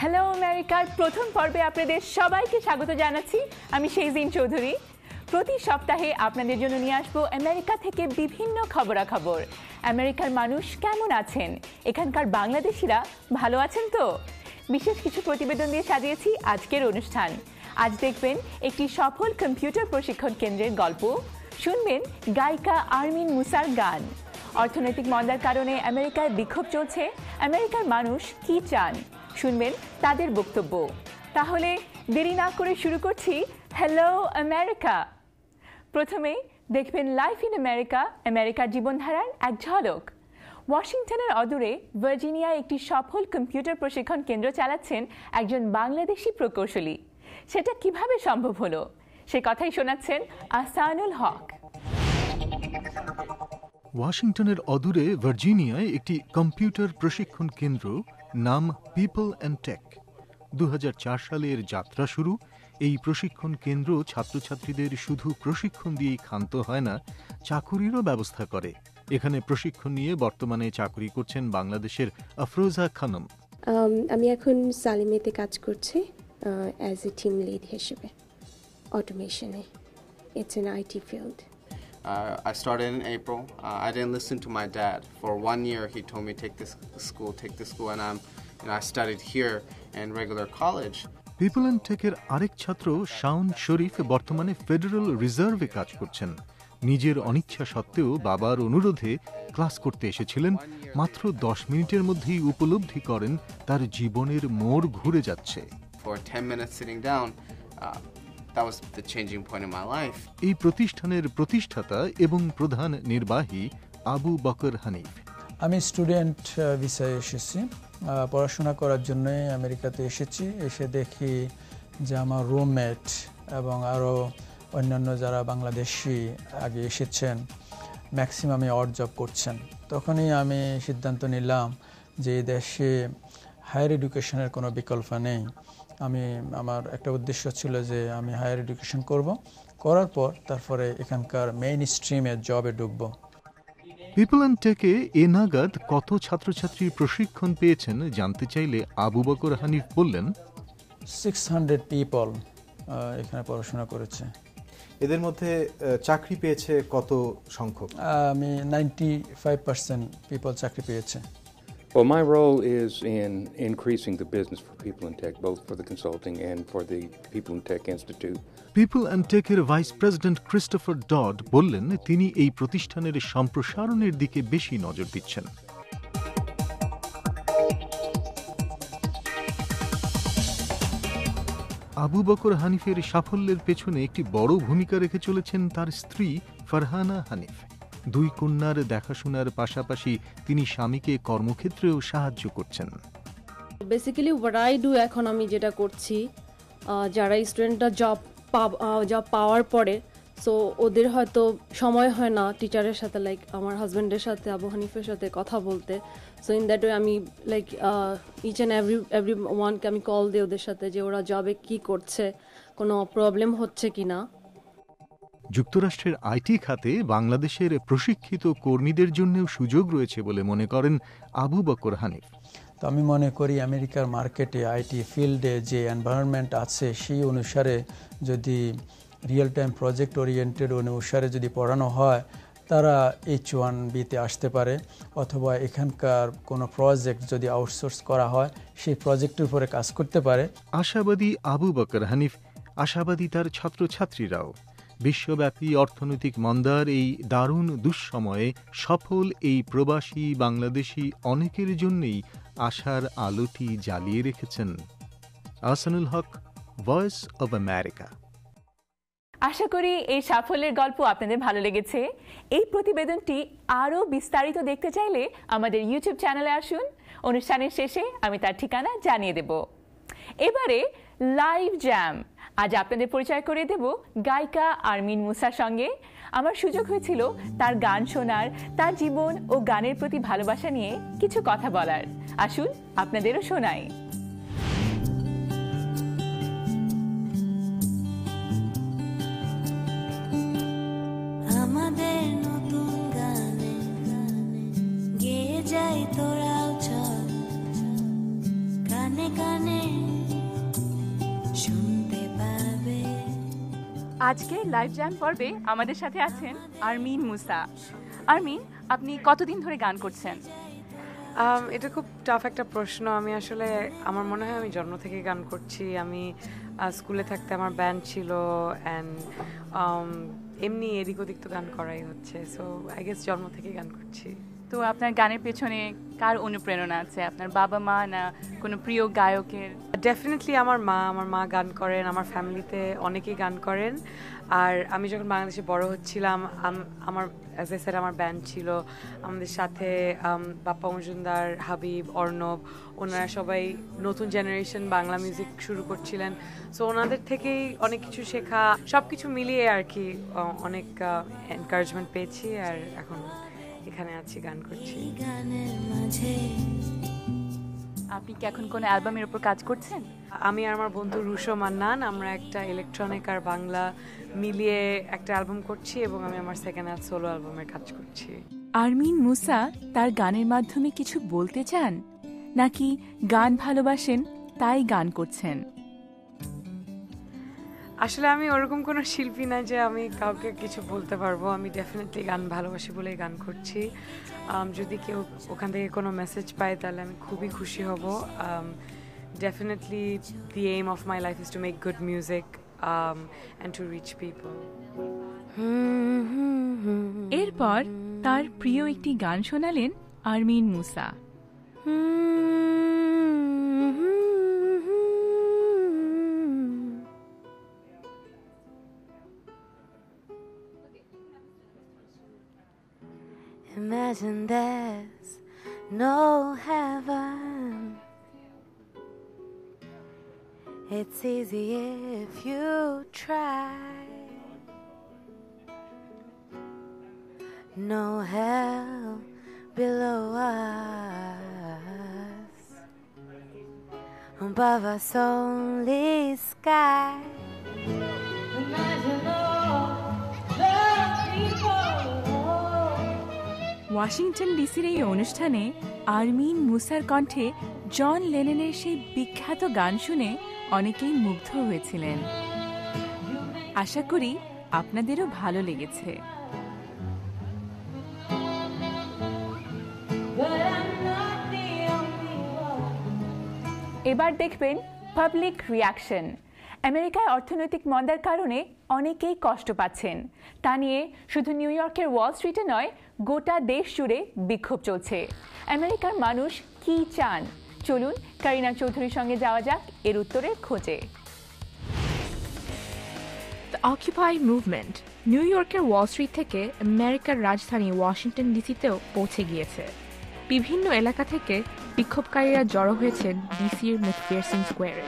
Hello আমেরিকার প্রথম পর্বে আপনাদের সবাইকে স্বাগত জানাচ্ছি। আমি শেহজিন চৌধুরী। প্রতি সপ্তাহে আপনাদের জন্য নিয়ে আসবো আমেরিকা থেকে বিভিন্ন খবরাখবর। আমেরিকার মানুষ কেমন আছেন, এখানকার বাংলাদেশিরা ভালো আছেন তো? বিশেষ কিছু প্রতিবেদন দিয়ে সাজিয়েছি আজকের অনুষ্ঠান। আজ দেখবেন একটি সফল কম্পিউটার প্রশিক্ষণ কেন্দ্রের গল্প, শুনবেন গায়িকা আরমিন মুসার গান। অর্থনৈতিক মন্দার কারণে আমেরিকায় বিক্ষোভ চলছে, আমেরিকার মানুষ কি চান শুনবেন তাদের বক্তব্য। তাহলে দেরি না করে শুরু করছি হ্যালো আমেরিকা। প্রথমে দেখবেন লাইফ ইন আমেরিকা, আমেরিকার জীবনধারার এক ঝলক। ওয়াশিংটনের অদূরে ভার্জিনিয়ায় একটি সফল কম্পিউটার প্রশিক্ষণ কেন্দ্র চালাচ্ছেন একজন বাংলাদেশি প্রকৌশলী। সেটা কিভাবে সম্ভব হলো সে কথাই শোনাচ্ছেন আহসানুল হক। ওয়াশিংটনের অদূরে ভার্জিনিয়ায় একটি কম্পিউটার প্রশিক্ষণ কেন্দ্র, নাম পিপল অ্যান্ড টেক। 2004 সালের যাত্রা শুরু। এই প্রশিক্ষণ কেন্দ্র ছাত্রছাত্রীদের শুধু প্রশিক্ষণ দিয়েই ক্ষান্ত হয় না, চাকুরিরও ব্যবস্থা করে। এখানে প্রশিক্ষণ নিয়ে বর্তমানে চাকরি করছেন বাংলাদেশের আফরোজা খানম। আমি এখন সালিমেতে কাজ করছি অ্যাজ এ টিম লিড হিসেবে অটোমেশনে। It's an IT field. I started in April. I didn't listen to my dad. For 1 year, he told me take this school, and I studied here in regular college. People and টেকের আরেক ছাত্র শাওন শরীফ বর্তমানে federal রিজার্ভে কাজ করছেন। নিজের অনিচ্ছা সত্ত্বেও বাবার অনুরোধে ক্লাস করতে এসেছিলেন। মাত্র 10 মিনিটের মধ্যেই উপলব্ধি করেন তার জীবনের মোড় ঘুরে যাচ্ছে। For 10 minutes sitting down, that was the changing point in my life. এই প্রতিষ্ঠানের প্রতিষ্ঠাতা এবং প্রধান নির্বাহী আবু বকর হানিফ। আমি স্টুডেন্ট ভিসায় এসেছি, পড়াশোনা করার জন্য আমেরিকাতে এসেছি। এসে দেখি যে আমার রুমমেট এবং আরও অন্যান্য যারা বাংলাদেশি আগে এসেছেন ম্যাক্সিমামই অড জব করছেন। তখনই আমি সিদ্ধান্ত নিলাম যে এই দেশে হায়ার এডুকেশনের কোনো বিকল্প নেই। আমার একটা উদ্দেশ্য ছিল যে আমি হায়ার এডুকেশন করব, করার পর তারপরে এখানকার মেইন স্ট্রিমে জবে ঢুকব। পিপল অ্যান্ড টেকে এ নাগাদ কত ছাত্রছাত্রী প্রশিক্ষণ পেয়েছেন জানতে চাইলে আবু বকর হানিফ বললেন, 600 পিপল এখানে পড়াশোনা করেছে। এদের মধ্যে চাকরি পেয়েছে কত সংখ্যক? আমি 95% পিপল চাকরি পেয়েছে। Well, my role is in increasing the business for People in Tech, both for the consulting and for the People in Tech Institute. People and টেকের ভাইস প্রেসিডেন্ট ক্রিস্টোফার ডড বললেন, তিনি এই প্রতিষ্ঠানের সম্প্রসারণের দিকে বেশি নজর দিচ্ছেন। আবু বকর হানিফের সাফল্যের পেছনে একটি বড় ভূমিকা রেখে চলেছেন তার স্ত্রী ফারহানা হানিফ। 2 কন্যার দেখাশোনার পাশাপাশি তিনি স্বামীকে কর্মক্ষেত্রেও সাহায্য করছেন। বেসিক্যালি হোয়াট আই ডু, এখন আমি যেটা করছি, যারা স্টুডেন্টরা জব পাওয়ার পরে সো ওদের হয়তো সময় হয় না টিচারের সাথে, লাইক আমার হাজব্যান্ডের সাথে, আবু হানিফের সাথে কথা বলতে। সো ইন দ্যাট ওয়ে আমি লাইক ইচ অ্যান্ড এভরি ওয়ানকে আমি কল দিই ওদের সাথে যে ওরা জবে কি করছে, কোনো প্রবলেম হচ্ছে কি না। যুক্তরাষ্ট্রের আইটি খাতে বাংলাদেশের প্রশিক্ষিত কর্মীদের জন্যও সুযোগ রয়েছে বলে মনে করেন আবু বকর হানিফ। তো আমি মনে করি আমেরিকার মার্কেটে আইটি ফিল্ডে যে এনভায়রনমেন্ট আছে সেই অনুসারে যদি রিয়েল টাইম প্রজেক্ট ওরিয়েন্টেড অনুসারে যদি পড়ানো হয়, তারা H1Bতে আসতে পারে, অথবা এখানকার কোনো প্রজেক্ট যদি আউটসোর্স করা হয় সেই প্রজেক্টের উপরে কাজ করতে পারে। আশাবাদী আবু বকর হানিফ, আশাবাদী তার ছাত্রছাত্রীরাও। বিশ্বব্যাপী অর্থনৈতিক মন্দার এই দারুণ দুঃসময়ে সফল এই প্রবাসী বাংলাদেশি অনেকের জন্যই আশার আলোটি জ্বালিয়ে রেখেছেন। আহসানুল হক, ভয়েস অব আমেরিকা। আশা করি এই সাফল্যের গল্প আপনাদের ভালো লেগেছে। এই প্রতিবেদনটি আরও বিস্তারিত দেখতে চাইলে আমাদের ইউটিউব চ্যানেলে আসুন। অনুষ্ঠানের শেষে আমি তার ঠিকানা জানিয়ে দেব। এবারে লাইভ জ্যাম। আজ আপনাদের পরিচয় করে দেব গায়িকা আরমিন মুসার সঙ্গে। আমার সুযোগ হয়েছিল তার গান শোনার, তার জীবন ও গানের প্রতি ভালোবাসা নিয়ে কিছু কথা বলার। আসুন আপনাদেরও শোনাই। আমাদের নতুন গানে গেয়ে যাই তোরাও চল, কানে কানে আজকে লাইভ জ্যাম পর্বে আমাদের সাথে আছেন আরমিন মুসা। আরমিন, আপনি কতদিন ধরে গান করছেন? এটা খুব টাফ একটা প্রশ্ন। আমি আসলে আমার মনে হয় আমি জন্ম থেকে গান করছি। আমি স্কুলে থাকতে আমার ব্যান্ড ছিল অ্যান্ড এমনি এদিক ওদিক তো গান করাই হচ্ছে। সো আই গেস জন্ম থেকে গান করছি। তো আপনার গানের পেছনে কার অনুপ্রেরণা আছে? আপনার বাবা মা না কোনো প্রিয় গায়কের? ডেফিনেটলি আমার মা গান করেন, আমার ফ্যামিলিতে অনেকেই গান করেন। আর আমি যখন বাংলাদেশে বড় হচ্ছিলাম আমার অ্যাজ আই সেড আমার ব্যান্ড ছিল। আমাদের সাথে বাপ্পা মজুমদার, হাবিব, অর্ণব, ওনারা সবাই নতুন জেনারেশন বাংলা মিউজিক শুরু করছিলেন। সো ওনাদের থেকেই অনেক কিছু শেখা, সব কিছু মিলিয়ে আর কি অনেক এনকারেজমেন্ট পেয়েছি। আর এখন এখানে আছি, গান করছি। আপনি কি এখন কোনো অ্যালবামের উপর কাজ করছেন? আমি আর আমার বন্ধু রুশো মান্নান আমরা একটা ইলেকট্রনিক আর বাংলা মিলিয়ে একটা অ্যালবাম করছি এবং আমি আমার সেকেন্ড সোলো অ্যালবামের কাজ করছি। আরমিন মুসা তার গানের মাধ্যমে কিছু বলতে চান, নাকি গান ভালোবাসেন তাই গান করছেন? আসলে আমি ওরকম কোনো শিল্পী না যে আমি কাউকে কিছু বলতে পারবো। আমি ডেফিনেটলি গান ভালোবাসি বলেই গান করছি। যদি কেউ ওখান থেকে কোনো মেসেজ পায় তাহলে আমি খুবই খুশি হব। Definitely the aim of my life is to make good music and to reach people. এরপর তার প্রিয় একটি গান শোনালেন আরমিন মুসা। Imagine there's no heaven. It's easy if you try. No hell below us. Above us only sky. Imagine all the people. Washington ডিসির এই অনুষ্ঠানে আরমিন মুসার কণ্ঠে জন লেননের সেই বিখ্যাত গান শুনে অনেকেই মুগ্ধ হয়েছিলেন। আশা করি আপনাদেরও ভালো লেগেছে। এবার দেখবেন পাবলিক রিয়াকশন। আমেরিকায় অর্থনৈতিক মন্দার কারণে অনেকেই কষ্ট পাচ্ছেন। তা নিয়ে শুধু নিউ ইয়র্কের ওয়াল স্ট্রিটে নয়, গোটা দেশ জুড়ে বিক্ষোভ চলছে। আমেরিকার মানুষ কি চান? চলুন কারিনা চৌধুরীর সঙ্গে যাওয়া যাক এর উত্তরের খোঁজে। দ্য অকুপাই মুভমেন্ট নিউ ইয়র্কের ওয়াল স্ট্রিট থেকে আমেরিকার রাজধানী ওয়াশিংটন ডিসিতেও পৌঁছে গিয়েছে। বিভিন্ন এলাকা থেকে বিক্ষোভকারীরা জড়ো হয়েছেন ডিসির ম্যাকফেয়ারসন স্কোয়ারে।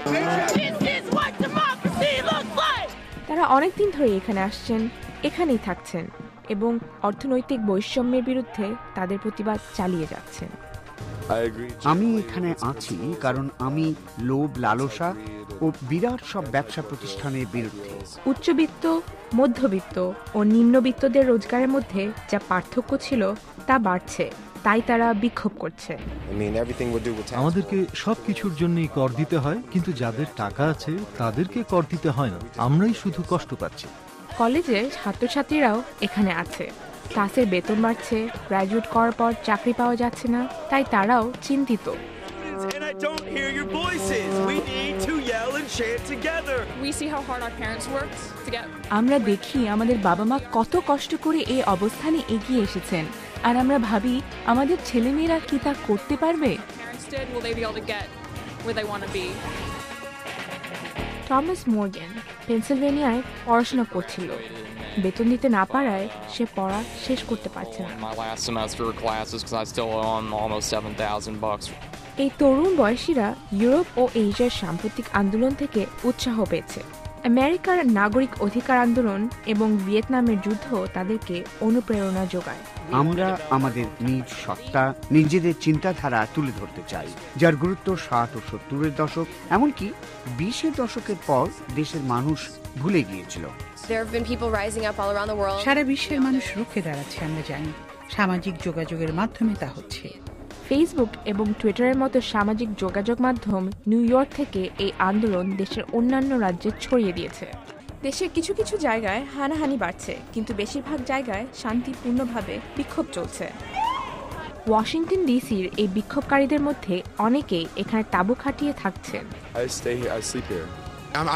তারা অনেকদিন ধরে এখানে আসছেন, এখানেই থাকছেন এবং অর্থনৈতিক বৈষম্যের বিরুদ্ধে তাদের প্রতিবাদ চালিয়ে যাচ্ছেন। আমি এখানে আছি কারণ আমি লোভ, লালসা ও বিরাট সব ব্যবসা প্রতিষ্ঠানের বিরুদ্ধে। উচ্চবিত্ত, মধ্যবিত্ত ও নিম্নবিত্তদের রোজগারের মধ্যে যা পার্থক্য ছিল তা বাড়ছে, তাই তারা বিক্ষোভ করছে। আমাদেরকে সবকিছুর জন্যই কর দিতে হয়, কিন্তু যাদের টাকা আছে তাদেরকে কর দিতে হয় না। আমরাই শুধু কষ্ট পাচ্ছি। কলেজের ছাত্রছাত্রীরাও এখানে আছে। ক্লাসের বেতন বাড়ছে, গ্র্যাজুয়েট করার পর চাকরি পাওয়া যাচ্ছে না, তাই তারাও চিন্তিত। আমরা দেখি আমাদের বাবা মা কত কষ্ট করে এই অবস্থানে এগিয়ে এসেছেন, আর আমরা ভাবি আমাদের ছেলেমেয়েরা কি তা করতে পারবে? টমাস মর্গ্যান পেনসিলভেনিয়ায় পড়াশোনা করছিল। বেতন দিতে না পারায় সে পড়া শেষ করতে পারছে না। এই তরুণ বয়সীরা ইউরোপ ও এশিয়ার সাম্প্রতিক আন্দোলন থেকে উৎসাহ পেয়েছে। আমেরিকার নাগরিক অধিকার আন্দোলন এবং ভিয়েতনামের যুদ্ধ তাদেরকে অনুপ্রেরণা যোগায়। আমরা আমাদের নিজ সত্তা, নিজেদের চিন্তাধারা তুলে ধরতে চাই, যার গুরুত্ব 60 ও 70-এর দশক, এমনকি 20-এর দশকের পর দেশের মানুষ ভুলে গিয়েছিল। সারা বিশ্বের মানুষ রুখে দাঁড়াচ্ছে, আমরা জানি। সামাজিক যোগাযোগের মাধ্যমে তা হচ্ছে। ফেসবুক এবং টুইটারের মতো সামাজিক যোগাযোগ মাধ্যম নিউ ইয়র্ক থেকে এই আন্দোলন দেশের অন্যান্য রাজ্যে ছড়িয়ে দিয়েছে। দেশের কিছু কিছু জায়গায় হানাহানি বাড়ছে, কিন্তু বেশিরভাগ জায়গায় শান্তিপূর্ণভাবে বিক্ষোভ চলছে। ওয়াশিংটন ডিসির এই বিক্ষোভকারীদের মধ্যে অনেকেই এখানে তাঁবু খাটিয়ে থাকছেন।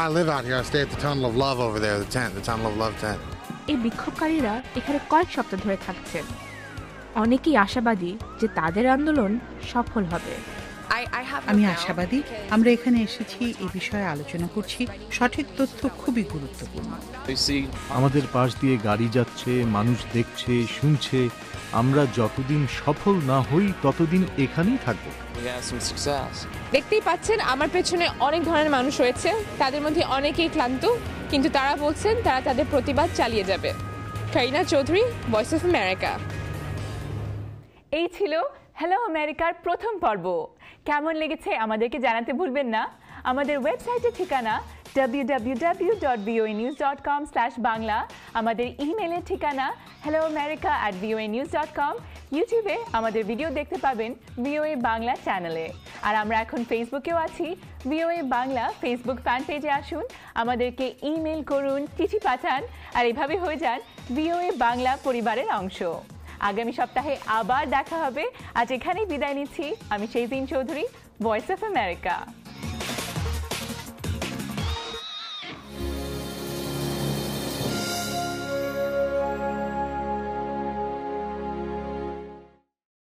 I live out here. I stay at the Tunnel of Love over there, the Tunnel of Love tent. এই বিক্ষোভকারীরা এখানে কয়েক সপ্তাহ ধরে থাকছেন। অনেকেই আশাবাদী যে তাদের আন্দোলন সফল হবে। আমি আশাবাদী। আমরা এখানে এসেছি, এই বিষয়ে আলোচনা করছি। সঠিক তথ্য খুবই গুরুত্বপূর্ণ। আমাদের পাশ দিয়ে গাড়ি যাচ্ছে, মানুষ দেখছে, শুনছে। আমরা যতদিন সফল না হই ততদিন এখানেই থাকবো। দেখতেই পাচ্ছেন আমার পেছনে অনেক ধরনের মানুষ রয়েছে, তাদের মধ্যে অনেকেই ক্লান্ত, কিন্তু তারা বলছেন তারা তাদের প্রতিবাদ চালিয়ে যাবে। Kareena Chowdhury, voice of America. এই ছিল হ্যালো আমেরিকার প্রথম পর্ব। কেমন লেগেছে আমাদেরকে জানাতে ভুলবেন না। আমাদের ওয়েবসাইটের ঠিকানা www.voanews.com/bangla, আমাদের ইমেলের ঠিকানা helloamerica@voanews.com, ইউটিউবে আমাদের ভিডিও দেখতে পাবেন VOA বাংলা চ্যানেলে। আর আমরা এখন ফেসবুকেও আছি, VOA বাংলা ফেসবুক ফ্যান পেজে আসুন, আমাদেরকে ইমেল করুন, চিঠি পাঠান, আর এভাবে হয়ে যান VOA বাংলা পরিবারের অংশ। আগামী সপ্তাহে আবার দেখা হবে। আজ এখানেই বিদায় নিচ্ছি। আমি শেজিন চৌধুরী, ভয়েস অফ আমেরিকা।